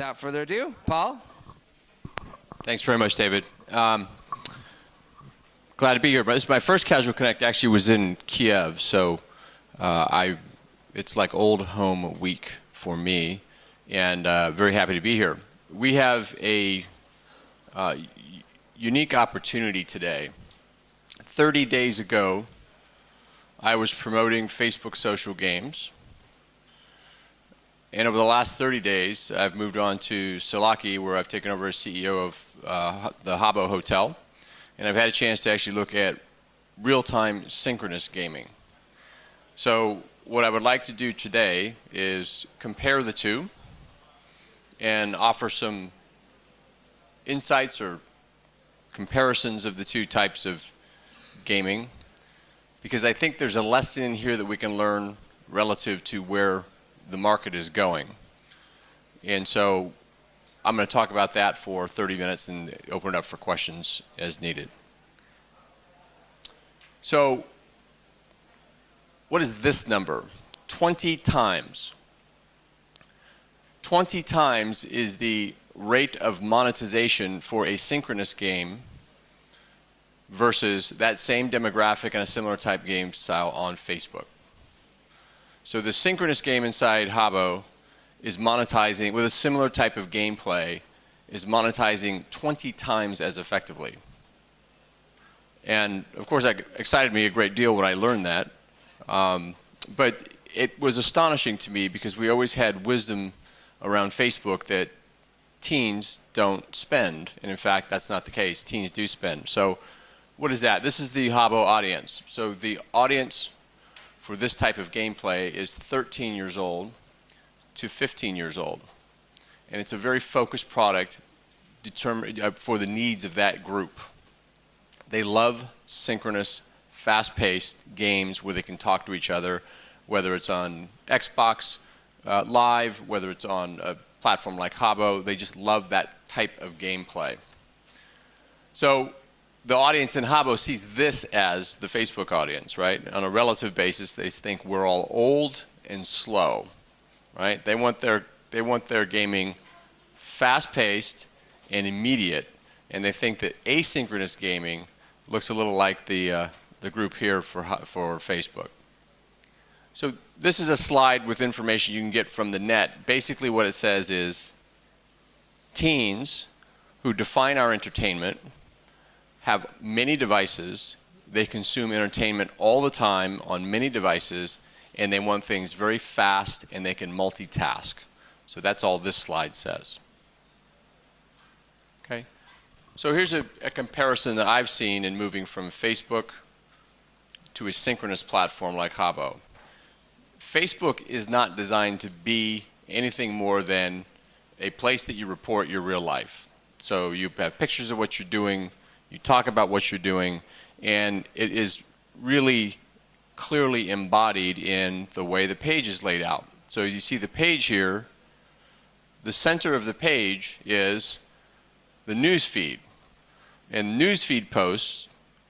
without further ado, Paul. Thanks very much, David. Glad to be here. But this is my first Casual Connect. Actually, was in Kyiv, so it's like old home week for me, and very happy to be here. We have a unique opportunity today. 30 days ago, I was promoting Facebook social games. And over the last 30 days, I've moved on to Sulake, where I've taken over as CEO of the Habbo Hotel. And I've had a chance to actually look at real-time synchronous gaming. So what I would like to do today is compare the two and offer some insights or comparisons of the two types of gaming, because I think there's a lesson in here that we can learn relative to where the market is going. And so I'm going to talk about that for 30 minutes and open it up for questions as needed. So what is this number? 20 times. 20 times is the rate of monetization for a synchronous game versus that same demographic and a similar type game style on Facebook. So the synchronous game inside Habbo is monetizing, with a similar type of gameplay, is monetizing 20 times as effectively. And of course that excited me a great deal when I learned that. But it was astonishing to me because we always had wisdom around Facebook that teens don't spend. And in fact, that's not the case. Teens do spend. So what is that? This is the Habbo audience. So the audience for this type of gameplay is 13 years old to 15 years old. And it's a very focused product determined for the needs of that group. They love synchronous, fast-paced games where they can talk to each other, whether it's on Xbox Live, whether it's on a platform like Habbo. They just love that type of gameplay. So the audience in Habbo sees this as the Facebook audience, right? On a relative basis, they think we're all old and slow, right? They want their gaming fast-paced and immediate, and they think that asynchronous gaming looks a little like the group here for Facebook. So this is a slide with information you can get from the net. Basically what it says is teens who define our entertainment have many devices, they consume entertainment all the time on many devices, and they want things very fast and they can multitask. So that's all this slide says. Okay? So here's a comparison that I've seen in moving from Facebook to a synchronous platform like Habbo. Facebook is not designed to be anything more than a place that you report your real life. So you have pictures of what you're doing, you talk about what you're doing, and it is really clearly embodied in the way the page is laid out. So you see the page here, the center of the page is the news feed. And news feed posts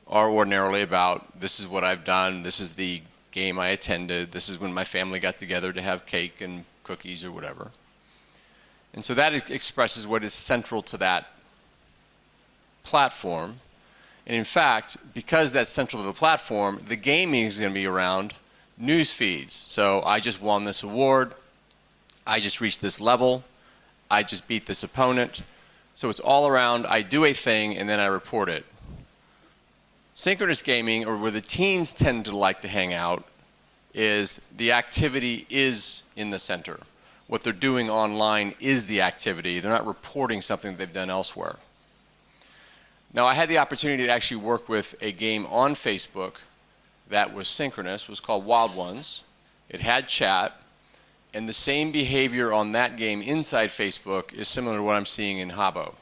are ordinarily about, this is what I've done, this is the game I attended, this is when my family got together to have cake and cookies or whatever. And so that expresses what is central to that platform. And in fact, because that's central to the platform, the gaming is going to be around news feeds. So I just won this award, I just reached this level, I just beat this opponent. So it's all around, I do a thing and then I report it. Synchronous gaming, or where the teens tend to like to hang out, is the activity is in the center. What they're doing online is the activity. They're not reporting something that they've done elsewhere. Now, I had the opportunity to actually work with a game on Facebook that was synchronous. It was called Wild Ones. It had chat, and the same behavior on that game inside Facebook is similar to what I'm seeing in Habbo.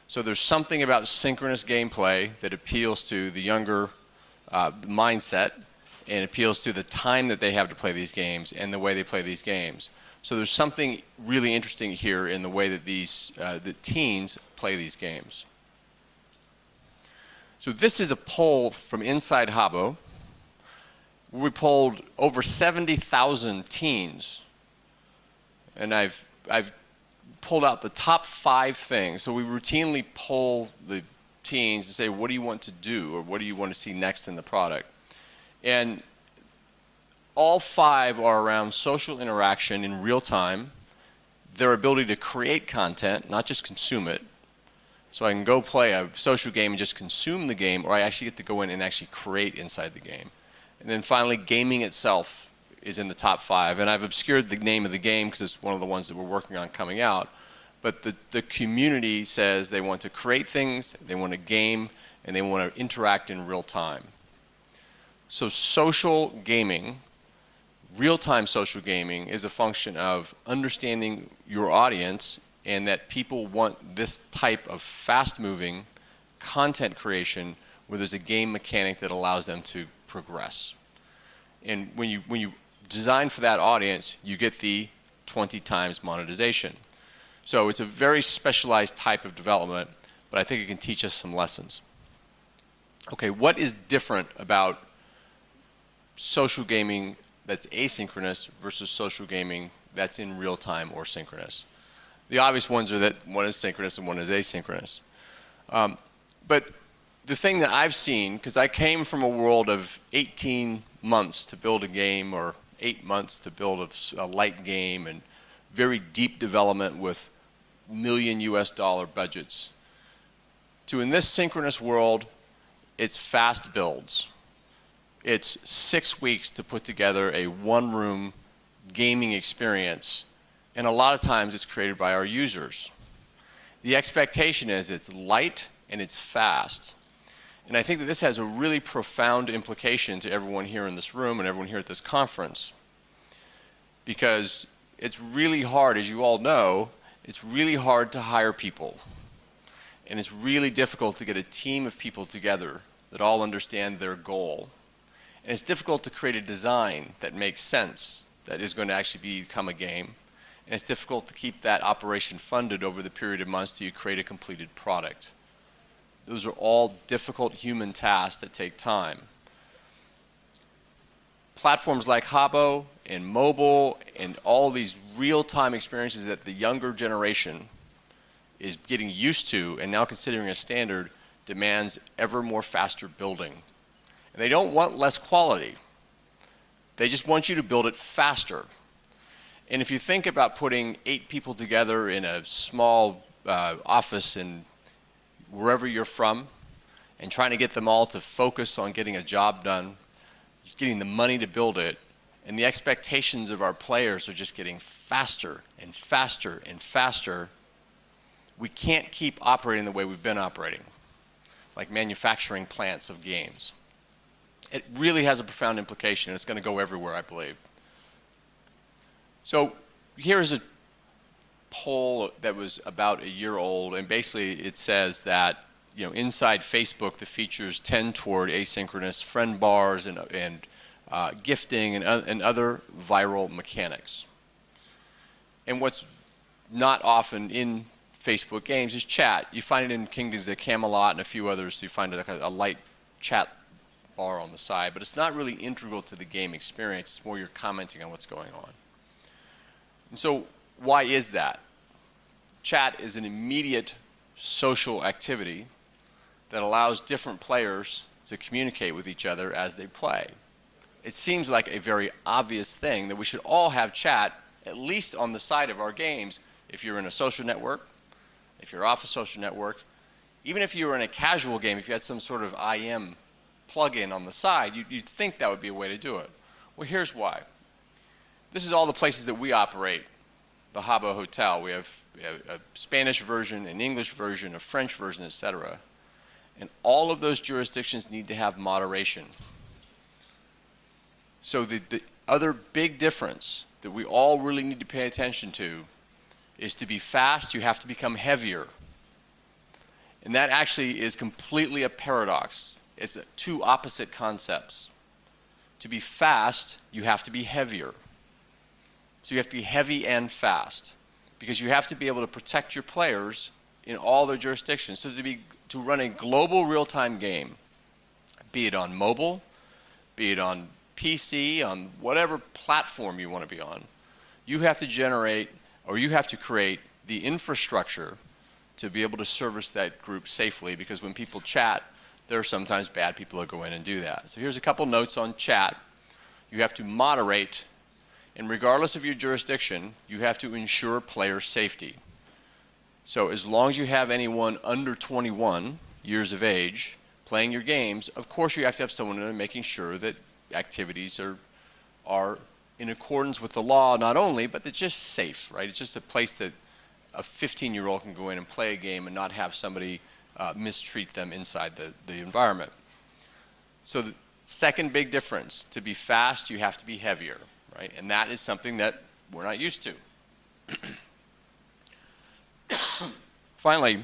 So there's something about synchronous gameplay that appeals to the younger mindset, and appeals to the time that they have to play these games and the way they play these games. So there's something really interesting here in the way that the teens play these games. So this is a poll from inside Habbo. We polled over 70,000 teens, and I've pulled out the top 5 things. So we routinely poll the teens to say, what do you want to do, or what do you want to see next in the product? And all 5 are around social interaction in real time, their ability to create content, not just consume it. So I can go play a social game and just consume the game, or I actually get to go in and actually create inside the game. And then finally, gaming itself is in the top 5. And I've obscured the name of the game because it's one of the ones that we're working on coming out. But the community says they want to create things, they want to game, and they want to interact in real time. So social gaming, real-time social gaming, is a function of understanding your audience and that people want this type of fast-moving content creation where there's a game mechanic that allows them to progress. And when you design for that audience, you get the 20 times monetization. So it's a very specialized type of development, but I think it can teach us some lessons. Okay, what is different about social gaming that's asynchronous versus social gaming that's in real time or synchronous? The obvious ones are that one is synchronous and one is asynchronous. But the thing that I've seen, because I came from a world of 18 months to build a game, or 8 months to build a light game, and very deep development with million US dollar budgets, to in this synchronous world, it's fast builds. It's 6 weeks to put together a one-room gaming experience, and a lot of times it's created by our users. The expectation is it's light and it's fast. And I think that this has a really profound implication to everyone here in this room and everyone here at this conference. Because it's really hard, as you all know, it's really hard to hire people. And it's really difficult to get a team of people together that all understand their goal. And it's difficult to create a design that makes sense, that is going to actually become a game. And it's difficult to keep that operation funded over the period of months till you create a completed product. Those are all difficult human tasks that take time. Platforms like Habbo and mobile and all these real-time experiences that the younger generation is getting used to and now considering a standard demands ever more faster building. And they don't want less quality. They just want you to build it faster. And if you think about putting 8 people together in a small office in wherever you're from and trying to get them all to focus on getting a job done, getting the money to build it, and the expectations of our players are just getting faster and faster and faster, we can't keep operating the way we've been operating, like manufacturing plants of games. It really has a profound implication, and it's going to go everywhere, I believe. So here's a poll that was about a year old, and basically it says that, you know, inside Facebook the features tend toward asynchronous friend bars and gifting and other viral mechanics. And what's not often in Facebook games is chat. You find it in Kingdoms of Camelot and a few others. You find it like a light chat bar on the side, but it's not really integral to the game experience. It's more you're commenting on what's going on. And so why is that? Chat is an immediate social activity that allows different players to communicate with each other as they play. It seems like a very obvious thing that we should all have chat, at least on the side of our games, if you're in a social network, if you're off a social network, even if you were in a casual game, if you had some sort of IM plug-in on the side, you'd think that would be a way to do it. Well, here's why. This is all the places that we operate, the Habbo Hotel. We have a Spanish version, an English version, a French version, etc. And all of those jurisdictions need to have moderation. So the other big difference that we all really need to pay attention to is to be fast, you have to become heavier. And that actually is completely a paradox. It's two opposite concepts. To be fast, you have to be heavier. So you have to be heavy and fast, because you have to be able to protect your players in all their jurisdictions. So to run a global real-time game, be it on mobile, be it on PC, on whatever platform you want to be on, you have to generate, or you have to create the infrastructure to be able to service that group safely, because when people chat, there are sometimes bad people that go in and do that. So here's a couple notes on chat. You have to moderate, and regardless of your jurisdiction, you have to ensure player safety. So as long as you have anyone under 21 years of age playing your games, of course you have to have someone in there making sure that activities are in accordance with the law, not only, but it's just safe, right? It's just a place that a 15-year-old can go in and play a game and not have somebody mistreat them inside the environment. So the second big difference, to be fast, you have to be heavier, right? And that is something that we're not used to. Finally,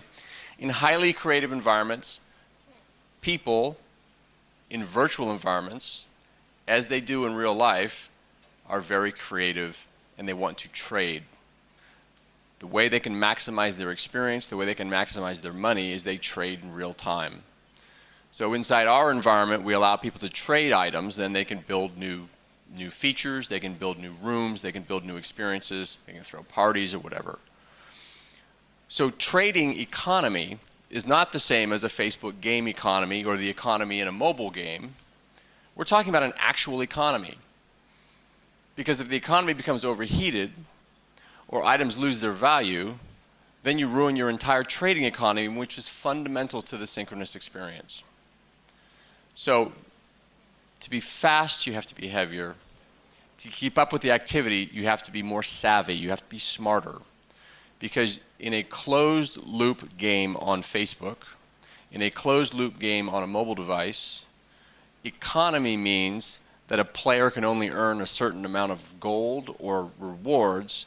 in highly creative environments, people in virtual environments, as they do in real life, are very creative and they want to trade. The way they can maximize their experience, the way they can maximize their money is they trade in real time. So inside our environment, we allow people to trade items, then they can build new features, they can build new rooms, they can build new experiences, they can throw parties or whatever. So trading economy is not the same as a Facebook game economy or the economy in a mobile game. We're talking about an actual economy. Because if the economy becomes overheated or items lose their value, then you ruin your entire trading economy, which is fundamental to the synchronous experience. So to be fast, you have to be heavier. To keep up with the activity, you have to be more savvy, you have to be smarter. Because in a closed loop game on Facebook, in a closed loop game on a mobile device, economy means that a player can only earn a certain amount of gold or rewards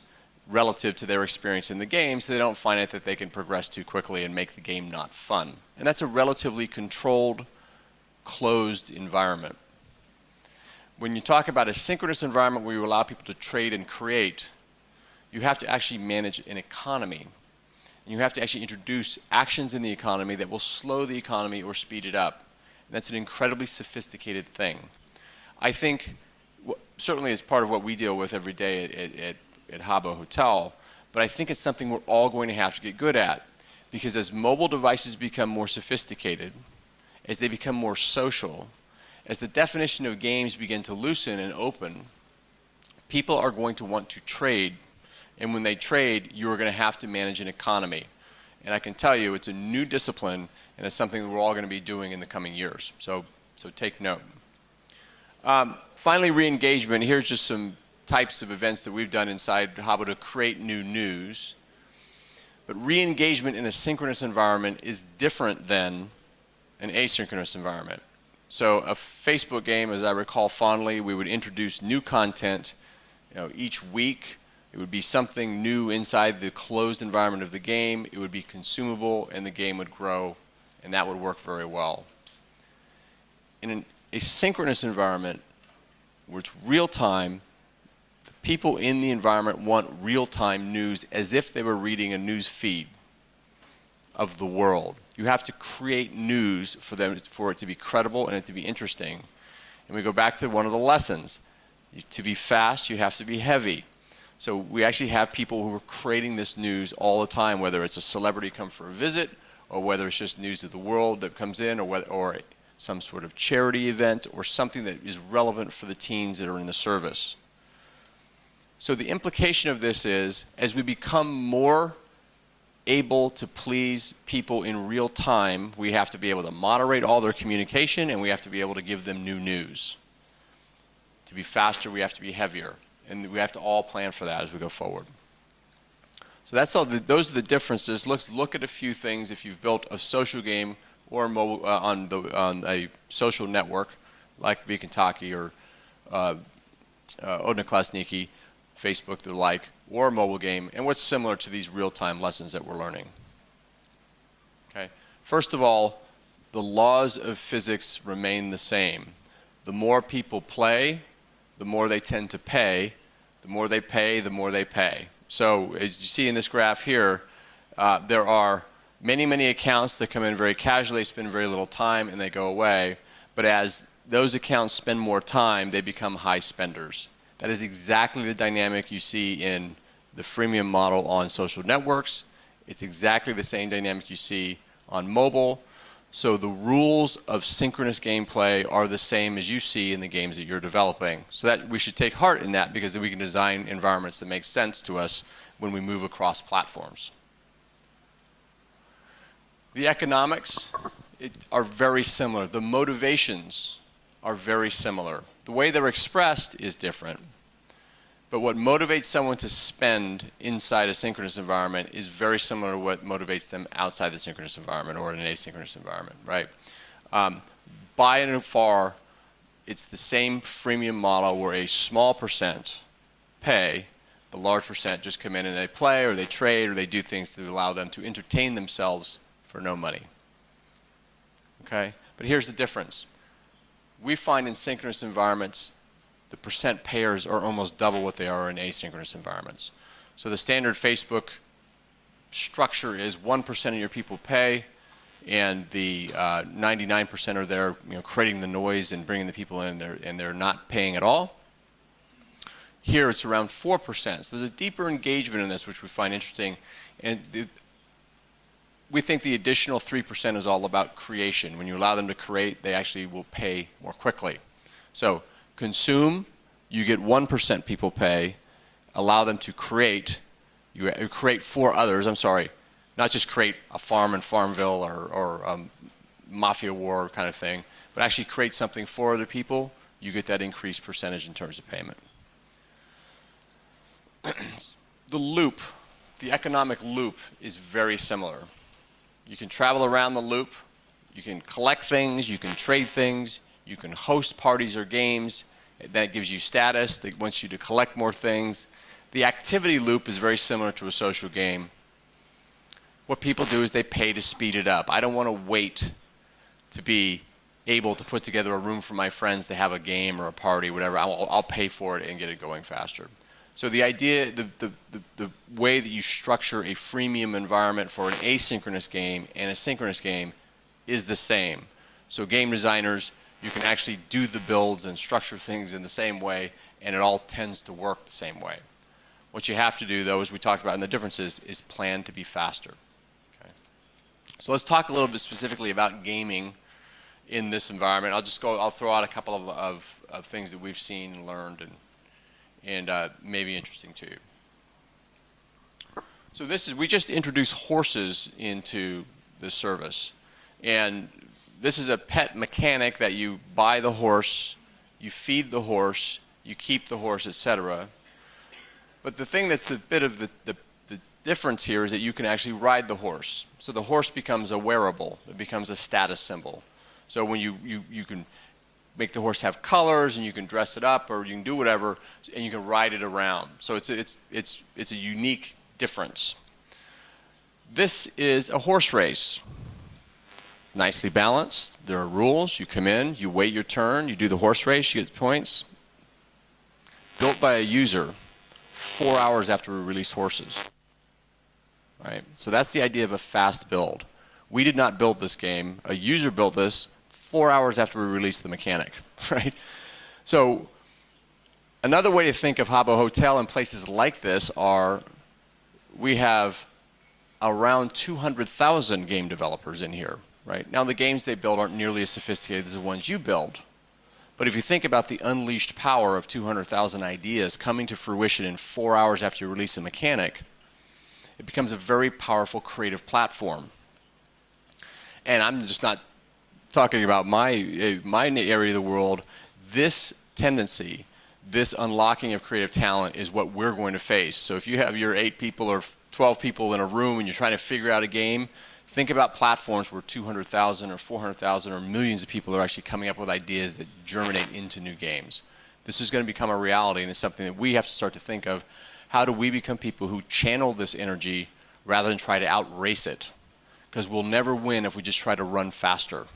relative to their experience in the game, so they don't find it that they can progress too quickly and make the game not fun. And that's a relatively controlled, closed environment. When you talk about a synchronous environment where you allow people to trade and create, you have to actually manage an economy. And you have to actually introduce actions in the economy that will slow the economy or speed it up. And that's an incredibly sophisticated thing. I think, certainly it's part of what we deal with every day at Habbo Hotel, but I think it's something we're all going to have to get good at, because as mobile devices become more sophisticated, as they become more social, as the definition of games begin to loosen and open, people are going to want to trade, and when they trade, you're going to have to manage an economy. And I can tell you it's a new discipline, and it's something that we're all going to be doing in the coming years. So take note. Finally, re-engagement. Here's just some types of events that we've done inside Habbo to create new news. But re-engagement in a synchronous environment is different than an asynchronous environment. So a Facebook game, as I recall fondly, we would introduce new content, each week. It would be something new inside the closed environment of the game. It would be consumable, and the game would grow, and that would work very well. In a synchronous environment where it's real time, the people in the environment want real-time news as if they were reading a news feed of the world. You have to create news for it to be credible and it to be interesting. And we go back to one of the lessons. To be fast, you have to be heavy. So we actually have people who are creating this news all the time, whether it's a celebrity come for a visit, or whether it's just news of the world that comes in, or some sort of charity event, or something that is relevant for the teens that are in the service. So the implication of this is, as we become more able to please people in real time, we have to be able to moderate all their communication, and we have to be able to give them new news. To be faster, we have to be heavier, and we have to all plan for that as we go forward. So that's all. Those are the differences. Let's look at a few things. If you've built a social game or mobile, on a social network like Vikentaki or Odnoklasniki, Facebook, the like, or a mobile game, and what's similar to these real-time lessons that we're learning. Okay. First of all, the laws of physics remain the same. The more people play, the more they tend to pay. The more they pay, the more they pay. So as you see in this graph here, there are many, many accounts that come in very casually, spend very little time, and they go away. But as those accounts spend more time, they become high spenders. That is exactly the dynamic you see in the freemium model on social networks. It's exactly the same dynamic you see on mobile. So the rules of synchronous gameplay are the same as you see in the games that you're developing. So that we should take heart in that, because then we can design environments that make sense to us when we move across platforms. The economics are very similar. The motivations are very similar. The way they're expressed is different. But what motivates someone to spend inside a synchronous environment is very similar to what motivates them outside the synchronous environment or in an asynchronous environment, right? By and far, it's the same freemium model where a small percent pay, the large percent just come in and they play or they trade or they do things to allow them to entertain themselves for no money. Okay? But here's the difference. We find in synchronous environments the percent payers are almost double what they are in asynchronous environments. So the standard Facebook structure is 1% of your people pay, and the 99% are there, creating the noise and bringing the people in, and they're not paying at all. Here it's around 4%. So there's a deeper engagement in this, which we find interesting. And we think the additional 3% is all about creation. When you allow them to create, they actually will pay more quickly. So consume, you get 1% people pay. Allow them to create. You create for others, I'm sorry, not just create a farm in Farmville or Mafia War kind of thing, but actually create something for other people. You get that increased percentage in terms of payment. The loop, the economic loop, is very similar. You can travel around the loop. You can collect things. You can trade things. You can host parties or games. That gives you status. That wants you to collect more things. The activity loop is very similar to a social game. What people do is they pay to speed it up. I don't want to wait to be able to put together a room for my friends to have a game or a party, whatever. I'll pay for it and get it going faster. So the idea, the way that you structure a freemium environment for an asynchronous game and a synchronous game is the same. So game designers, you can actually do the builds and structure things in the same way, and it all tends to work the same way. What you have to do, though, as we talked about in the differences, is plan to be faster. Okay. So let's talk a little bit specifically about gaming in this environment. I'll throw out a couple of things that we've seen and learned and maybe interesting to you. So we just introduced horses into the service. And this is a pet mechanic that you buy the horse, you feed the horse, you keep the horse, etc. But the thing that's a bit of the difference here is that you can actually ride the horse. So the horse becomes a wearable. It becomes a status symbol. So when you can make the horse have colors, and you can dress it up, or you can do whatever, and you can ride it around. So it's a unique difference. This is a horse race. Nicely balanced. There are rules. You come in, you wait your turn, you do the horse race, you get points. Built by a user 4 hours after we release horses. Right? So that's the idea of a fast build. We did not build this game. A user built this 4 hours after we released the mechanic, right? So another way to think of Habbo Hotel and places like this are, we have around 200,000 game developers in here, right? Now the games they build aren't nearly as sophisticated as the ones you build. But if you think about the unleashed power of 200,000 ideas coming to fruition in 4 hours after you release a mechanic, it becomes a very powerful creative platform. And I'm just not talking about my area of the world. This tendency, this unlocking of creative talent is what we're going to face. So if you have your 8 people or 12 people in a room and you're trying to figure out a game, think about platforms where 200,000 or 400,000 or millions of people are actually coming up with ideas that germinate into new games. This is going to become a reality, and it's something that we have to start to think of. How do we become people who channel this energy rather than try to outrace it? Because we'll never win if we just try to run faster.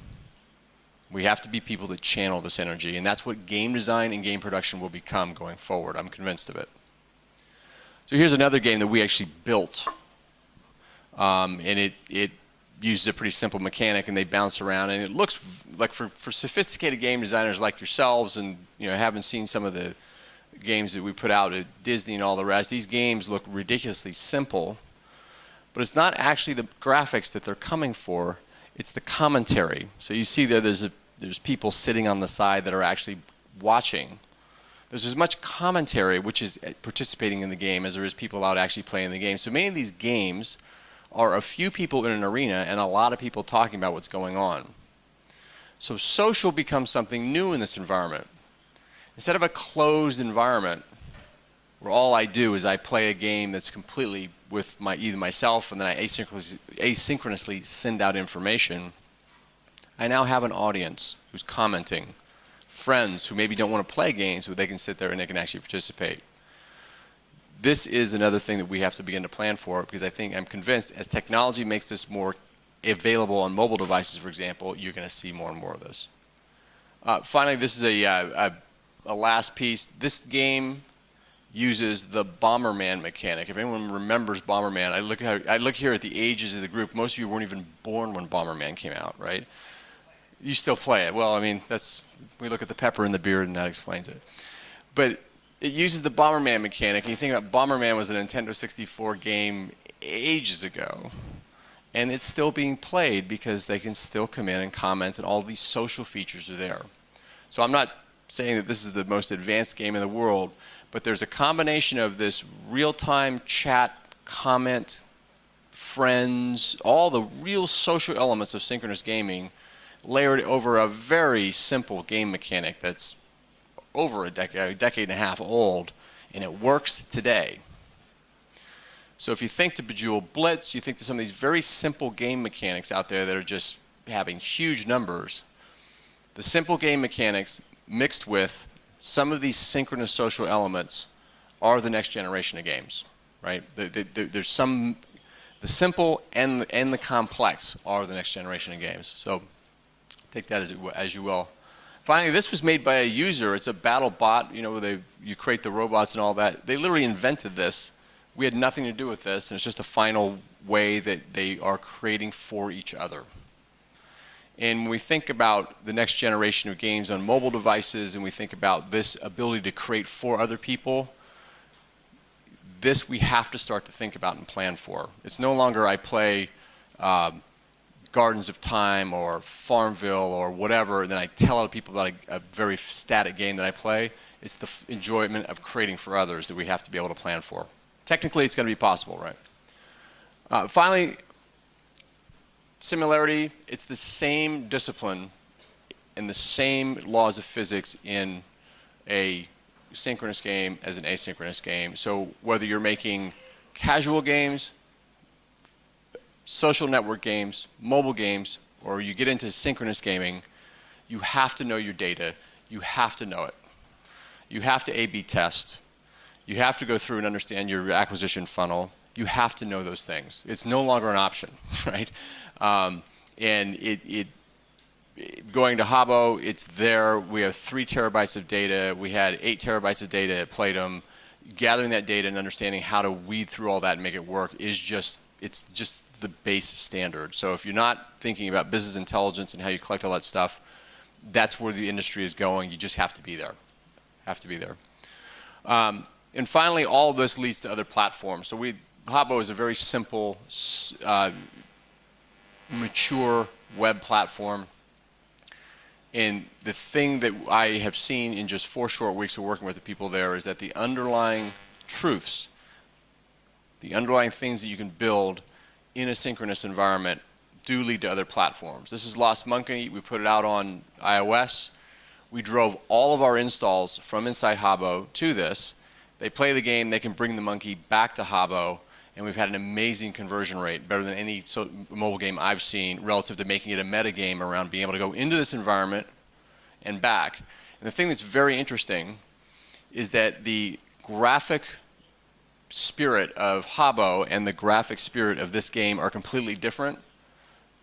We have to be people that channel this energy, and that's what game design and game production will become going forward. I'm convinced of it. So here's another game that we actually built, and it uses a pretty simple mechanic, and they bounce around, and it looks like for sophisticated game designers like yourselves, and haven't seen some of the games that we put out at Disney and all the rest, these games look ridiculously simple, but it's not actually the graphics that they're coming for, it's the commentary. So you see there's people sitting on the side that are actually watching. There's as much commentary, which is participating in the game, as there is people out actually playing the game. So many of these games are a few people in an arena and a lot of people talking about what's going on. So social becomes something new in this environment. Instead of a closed environment where all I do is I play a game that's completely with either myself and then I asynchronously send out information, I now have an audience who's commenting, friends who maybe don't want to play games, but they can sit there and they can actually participate. This is another thing that we have to begin to plan for, because I'm convinced as technology makes this more available on mobile devices, for example, you're going to see more and more of this. Finally, this is a last piece. This game uses the Bomberman mechanic. If anyone remembers Bomberman, I look here at the ages of the group. Most of you weren't even born when Bomberman came out, right? You still play it. Well, I mean, we look at the pepper in the beard and that explains it. But it uses the Bomberman mechanic, and you think about Bomberman was a Nintendo 64 game ages ago, and it's still being played because they can still come in and comment, and all these social features are there. So I'm not saying that this is the most advanced game in the world, but there's a combination of this real-time chat, comment, friends, all the real social elements of synchronous gaming layered over a very simple game mechanic that's over a decade and a half old, and it works today. So if you think to Bejeweled Blitz, you think to some of these very simple game mechanics out there that are just having huge numbers, the simple game mechanics mixed with some of these synchronous social elements are the next generation of games, right? There's the simple and the complex are the next generation of games. So take that as you will. Finally, this was made by a user. It's a battle bot, where you create the robots and all that. They literally invented this. We had nothing to do with this, and it's just a final way that they are creating for each other. And when we think about the next generation of games on mobile devices, and we think about this ability to create for other people, this we have to start to think about and plan for. It's no longer I play Gardens of Time or Farmville or whatever, and then I tell other people about a very static game that I play. It's the enjoyment of creating for others that we have to be able to plan for. Technically, it's going to be possible, right? Finally, similarity, it's the same discipline and the same laws of physics in a synchronous game as an asynchronous game. So whether you're making casual games, social network games, mobile games, or you get into synchronous gaming, you have to know your data. You have to know it. You have to A/B test. You have to go through and understand your acquisition funnel. You have to know those things. It's no longer an option, right? And going to Habbo, it's there. We have 3 terabytes of data. We had 8 terabytes of data at Playdom. Gathering that data and understanding how to weed through all that and make it work is just the base standard. So if you're not thinking about business intelligence and how you collect all that stuff, that's where the industry is going. You just have to be there. Have to be there. And finally, all of this leads to other platforms. So Habbo is a very simple, mature web platform. And the thing that I have seen in just 4 short weeks of working with the people there is that the underlying truths, the underlying things that you can build in a synchronous environment do lead to other platforms. This is Lost Monkey. We put it out on iOS. We drove all of our installs from inside Habbo to this. They play the game, they can bring the monkey back to Habbo, and we've had an amazing conversion rate, better than any mobile game I've seen, relative to making it a meta game around being able to go into this environment and back. And the thing that's very interesting is that the graphic spirit of Habbo and the graphic spirit of this game are completely different,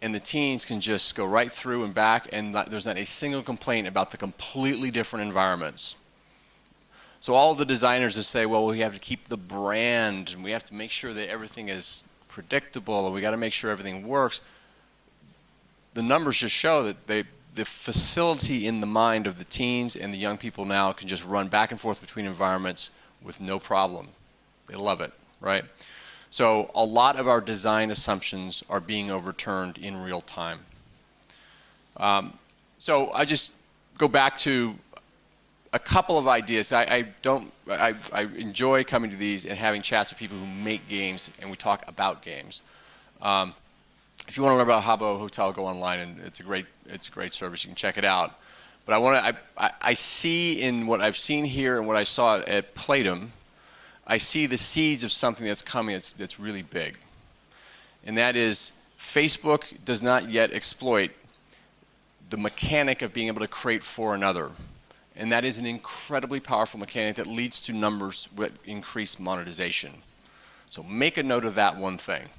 and the teens can just go right through and back, and there's not a single complaint about the completely different environments. So all the designers that say, well, we have to keep the brand, and we have to make sure that everything is predictable, and we got to make sure everything works, the numbers just show that the facility in the mind of the teens and the young people now can just run back and forth between environments with no problem. They love it, right? So a lot of our design assumptions are being overturned in real time. So I just go back to a couple of ideas. I enjoy coming to these and having chats with people who make games, and we talk about games. If you want to learn about Habbo Hotel, go online, and it's a great service. You can check it out. But I see in what I've seen here and what I saw at Playdom, I see the seeds of something that's coming that's really big. And that is, Facebook does not yet exploit the mechanic of being able to create for another. And that is an incredibly powerful mechanic that leads to numbers that increase monetization. So make a note of that one thing.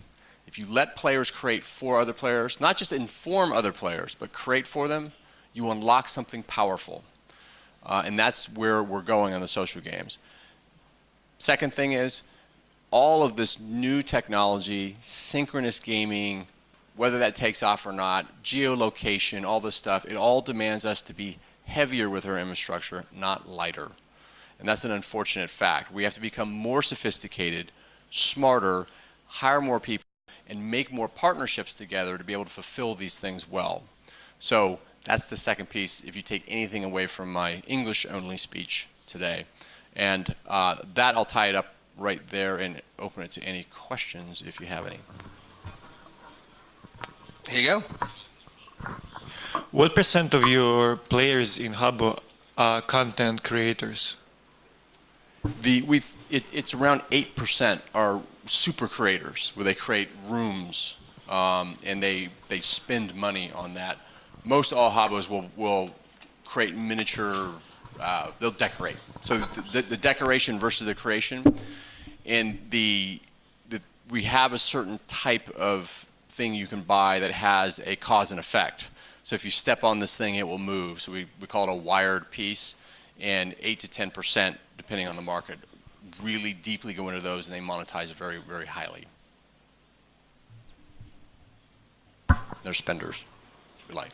If you let players create for other players, not just inform other players, but create for them, you unlock something powerful. And that's where we're going on the social games. Second thing is, all of this new technology, synchronous gaming, whether that takes off or not, geolocation, all this stuff, it all demands us to be heavier with our infrastructure, not lighter. And that's an unfortunate fact. We have to become more sophisticated, smarter, hire more people, and make more partnerships together to be able to fulfill these things well. So that's the second piece, if you take anything away from my English-only speech today. And that, I'll tie it up right there and open it to any questions if you have any. Here you go. What % of your players in Habbo are content creators? It's around 8% are super creators, where they create rooms and they spend money on that. Most all Habbos will create miniature, they'll decorate. So the decoration versus the creation, and we have a certain type of thing you can buy that has a cause and effect. So if you step on this thing, it will move. So we call it a wired piece, and 8 to 10%, depending on the market, really deeply go into those, and they monetize very, very highly. They're spenders, if we like.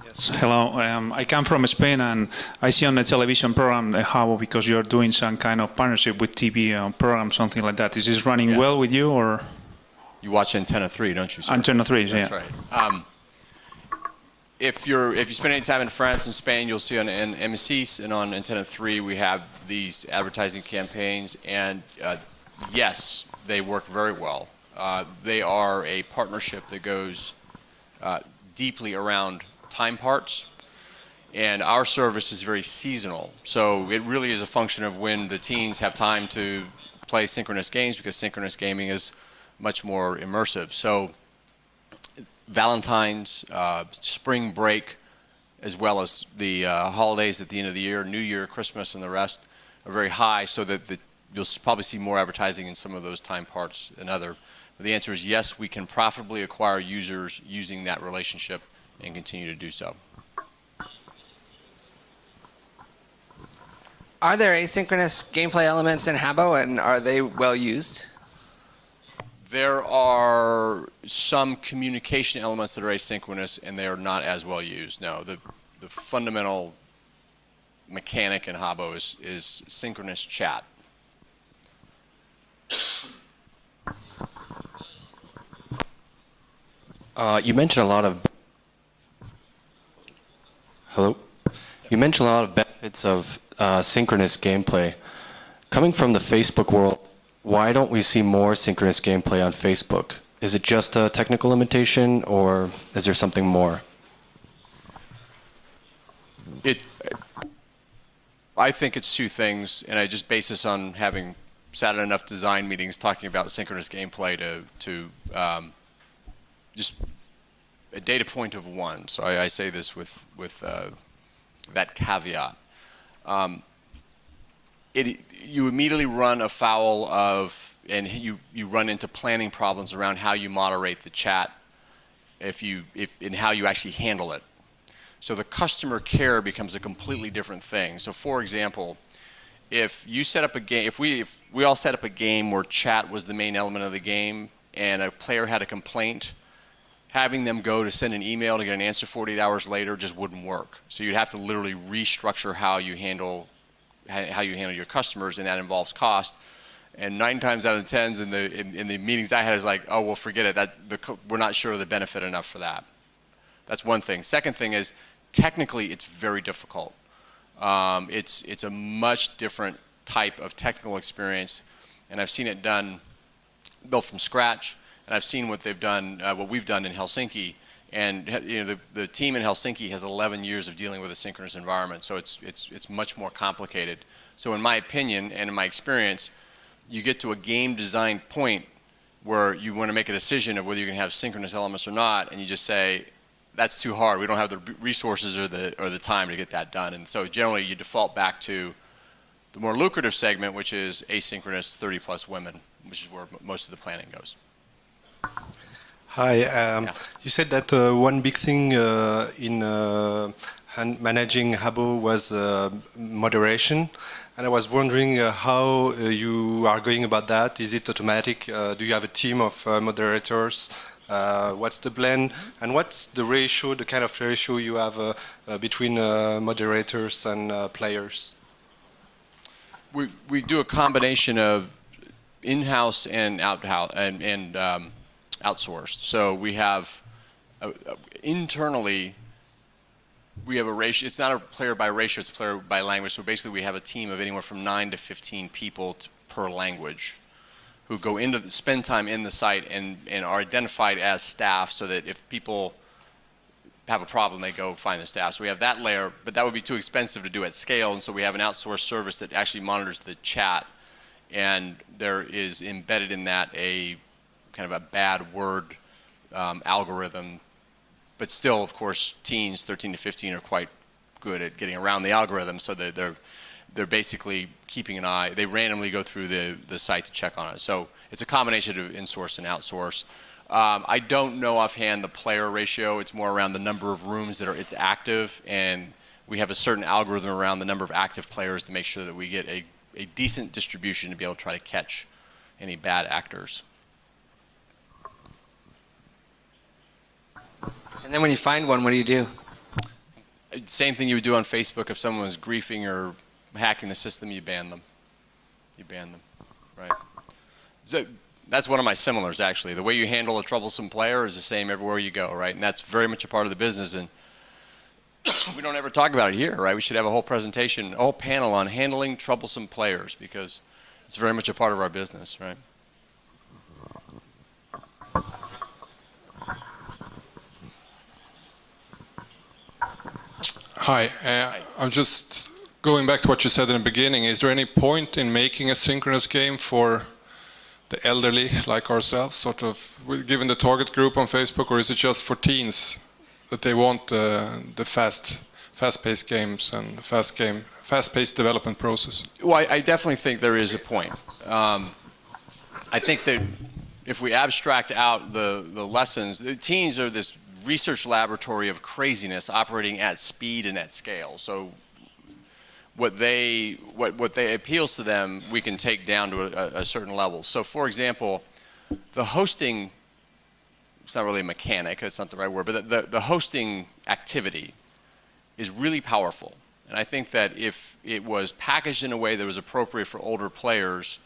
Yes, hello. I come from Spain, and I see on the television program how, because you're doing some kind of partnership with TV program, something like that. Is this running well with you, or? You watch Antenna 3, don't you, sir? Antenna 3, That's right. If you spend any time in France and Spain, you'll see on M6 and on Antenna 3 we have these advertising campaigns, and yes, they work very well. They are a partnership that goes deeply around time parts, and our service is very seasonal. So it really is a function of when the teens have time to play synchronous games, because synchronous gaming is much more immersive. So Valentine's, spring break, as well as the holidays at the end of the year, New Year, Christmas, and the rest are very high, so that you'll probably see more advertising in some of those time parts than other. But the answer is yes, we can profitably acquire users using that relationship and continue to do so. Are there asynchronous gameplay elements in Habbo, and are they well used? There are some communication elements that are asynchronous, and they are not as well used. No, the fundamental mechanic in Habbo is synchronous chat. You mentioned a lot of You mentioned a lot of benefits of synchronous gameplay. Coming from the Facebook world, why don't we see more synchronous gameplay on Facebook? Is it just a technical limitation, or is there something more? I think it's two things, and I just base this on having sat in enough design meetings talking about synchronous gameplay to just a data point of one. So I say this with that caveat. You immediately run afoul of, and you run into planning problems around how you moderate the chat, and how you actually handle it. So the customer care becomes a completely different thing. So for example, if you set up a game, if we all set up a game where chat was the main element of the game, and a player had a complaint, having them go to send an email to get an answer 48 hours later just wouldn't work. So you'd have to literally restructure how you handle your customers, and that involves cost. And 9 times out of 10 in the meetings I had is like, oh, well, forget it. We're not sure of the benefit enough for that. That's one thing. Second thing is, technically, it's very difficult. It's a much different type of technical experience, and I've seen it done built from scratch, and I've seen what they've done, what we've done in Helsinki. And the team in Helsinki has 11 years of dealing with a synchronous environment, so it's much more complicated. So in my opinion and in my experience, you get to a game design point where you want to make a decision of whether you're going to have synchronous elements or not, and you just say, that's too hard. We don't have the resources or the time to get that done. And so generally you default back to the more lucrative segment, which is asynchronous 30+ women, which is where most of the planning goes. Hi. You said that one big thing in managing Habbo was moderation. And I was wondering how you are going about that. Is it automatic? Do you have a team of moderators? What's the blend? And what's the ratio, the kind of ratio you have between moderators and players? We do a combination of in-house and outsourced. So we have internally, we have a ratio. It's not a player by ratio, it's a player by language. So basically we have a team of anywhere from 9 to 15 people per language who go spend time in the site and are identified as staff, so that if people have a problem, they go find the staff. So we have that layer, but that would be too expensive to do at scale, and so we have an outsourced service that actually monitors the chat, and there is embedded in that a kind of a bad word algorithm. But still, of course, teens 13 to 15 are quite good at getting around the algorithm, so they're basically keeping an eye. They randomly go through the site to check on it. So it's a combination of in-source and outsource. I don't know offhand the player ratio. It's more around the number of rooms that it's active, and we have a certain algorithm around the number of active players to make sure that we get a decent distribution to be able to try to catch any bad actors. And then when you find one, what do you do? Same thing you would do on Facebook if someone was griefing or hacking the system. You ban them. You ban them, right? So that's one of my similars, actually. The way you handle a troublesome player is the same everywhere you go, right? And that's very much a part of the business. And we don't ever talk about it here, right? We should have a whole presentation, a whole panel on handling troublesome players, because it's very much a part of our business, right? Hi, I'm just going back to what you said in the beginning. Is there any point in making a synchronous game for the elderly like ourselves, sort of, given the target group on Facebook, or is it just for teens that they want the fast-paced games and fast-paced development process? Well, I definitely think there is a point. I think that if we abstract out the lessons, the teens are this research laboratory of craziness operating at speed and at scale. So what appeals to them, we can take down to a certain level. So for example, the hosting, it's not really a mechanic, that's not the right word, but the hosting activity is really powerful. And I think that if it was packaged in a way that was appropriate for older players,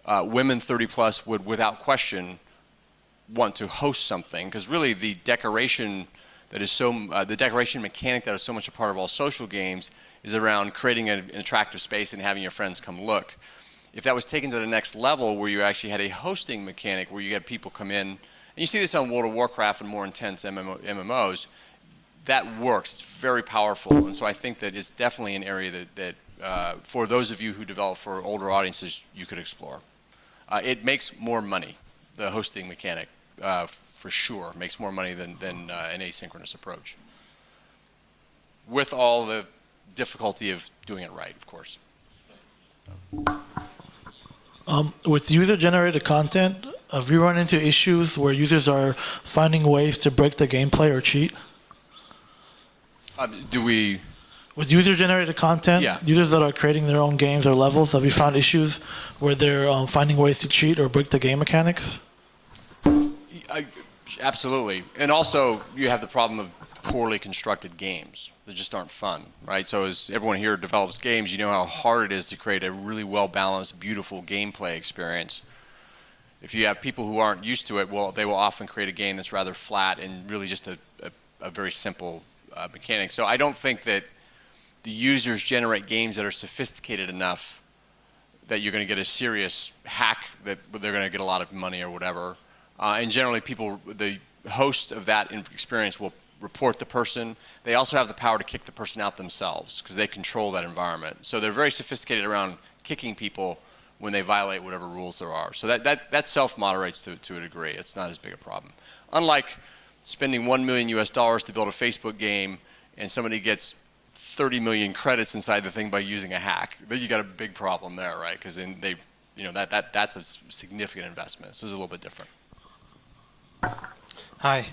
women 30+ would, without question, want to host something, because really the decoration that is the decoration mechanic that is so much a part of all social games is around creating an attractive space and having your friends come look. If that was taken to the next level, where you actually had a hosting mechanic where you had people come in, and you see this on World of Warcraft and more intense MMOs, that works. It's very powerful, and so I think that it's definitely an area that for those of you who develop for older audiences, you could explore. It makes more money, the hosting mechanic, for sure, makes more money than an asynchronous approach, with all the difficulty of doing it right, of course. With user-generated content, have you run into issues where users are finding ways to break the gameplay or cheat? With user-generated content, yeah. Users that are creating their own games or levels, have you found issues where they're finding ways to cheat or break the game mechanics? Absolutely. And also, you have the problem of poorly constructed games that just aren't fun, right? So as everyone here develops games, you know how hard it is to create a really well-balanced, beautiful gameplay experience. If you have people who aren't used to it, well, they will often create a game that's rather flat and really just a very simple mechanic. So I don't think that the users generate games that are sophisticated enough that you're going to get a serious hack that they're going to get a lot of money or whatever. And generally, the host of that experience will report the person. They also have the power to kick the person out themselves because they control that environment. So they're very sophisticated around kicking people when they violate whatever rules there are. So that self-moderates to a degree. It's not as big a problem. Unlike spending $1 million to build a Facebook game and somebody gets 30 million credits inside the thing by using a hack, then you got a big problem there, right? Because that's a significant investment. So it's a little bit different. Hi.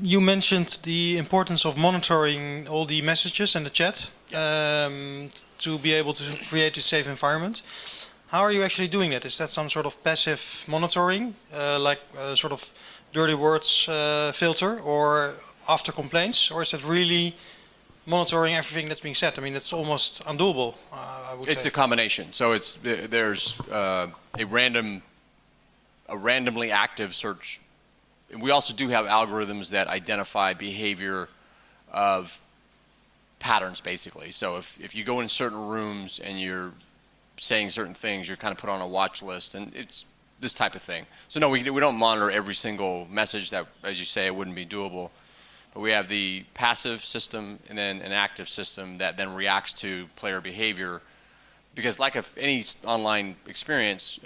You mentioned the importance of monitoring all the messages and the chat to be able to create a safe environment. How are you actually doing that? Is that some sort of passive monitoring, like a sort of dirty words filter, or after complaints, or is that really monitoring everything that's being said? I mean, it's almost undoable, I would say. It's a combination. So there's a randomly active search. We also do have algorithms that identify behavior of patterns, basically. So if you go in certain rooms and you're saying certain things, you're kind of put on a watch list, and it's this type of thing. So no, we don't monitor every single message that, as you say, it wouldn't be doable. But we have the passive system and then an active system that then reacts to player behavior. Because like any online experience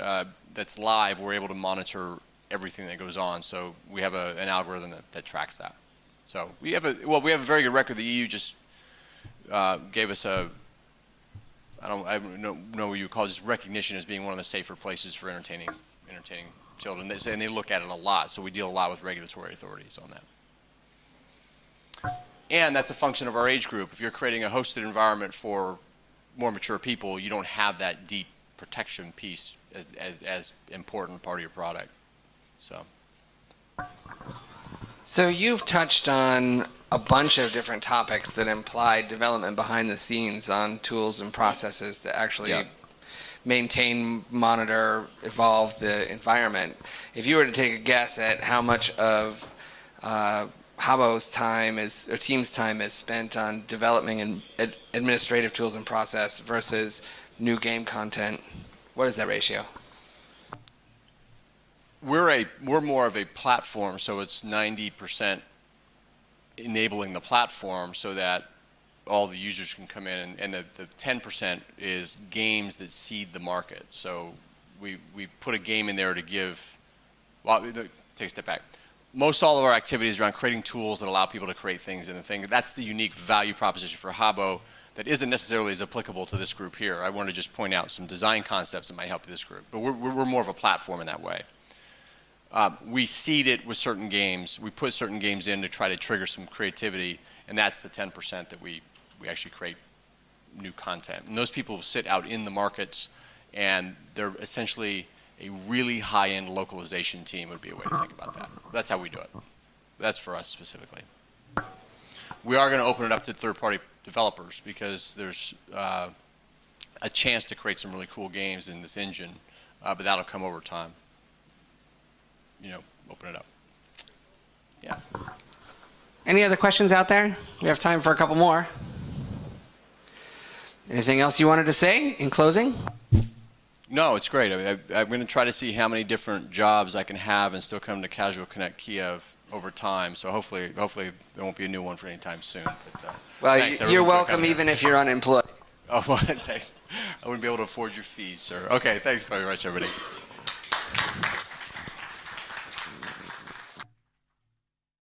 that's live, we're able to monitor everything that goes on. So we have an algorithm that tracks that. So we have a very good record. The EU just gave us I don't know what you would call it, just recognition as being one of the safer places for entertaining children. And they look at it a lot. So we deal a lot with regulatory authorities on that. And that's a function of our age group. If you're creating a hosted environment for more mature people, you don't have that deep protection piece as important part of your product. So you've touched on a bunch of different topics that imply development behind the scenes on tools and processes to actually maintain, monitor, evolve the environment. If you were to take a guess at how much of Habbo's time or team's time is spent on developing administrative tools and process versus new game content, what is that ratio? We're more of a platform, so it's 90% enabling the platform so that all the users can come in, and the 10% is games that seed the market. So we put a game in there to give. Well, take a step back. Most all of our activities around creating tools that allow people to create things in the thing. That's the unique value proposition for Habbo that isn't necessarily as applicable to this group here. I want to just point out some design concepts that might help this group, but we're more of a platform in that way. We seed it with certain games. We put certain games in to try to trigger some creativity, and that's the 10% that we actually create new content. And those people sit out in the markets, and they're essentially a really high-end localization team would be a way to think about that. That's how we do it. That's for us specifically. We are going to open it up to third-party developers because there's a chance to create some really cool games in this engine, but that'll come over time. Open it up. Yeah. Any other questions out there? We have time for a couple more. Anything else you wanted to say in closing? No, it's great. I'm going to try to see how many different jobs I can have and still come to Casual Connect Kyiv over time. So hopefully there won't be a new one for any time soon. But, well, thanks, you're welcome even if you're unemployed. Oh, well, thanks. I wouldn't be able to afford your fees, sir. Okay, thanks very much, everybody.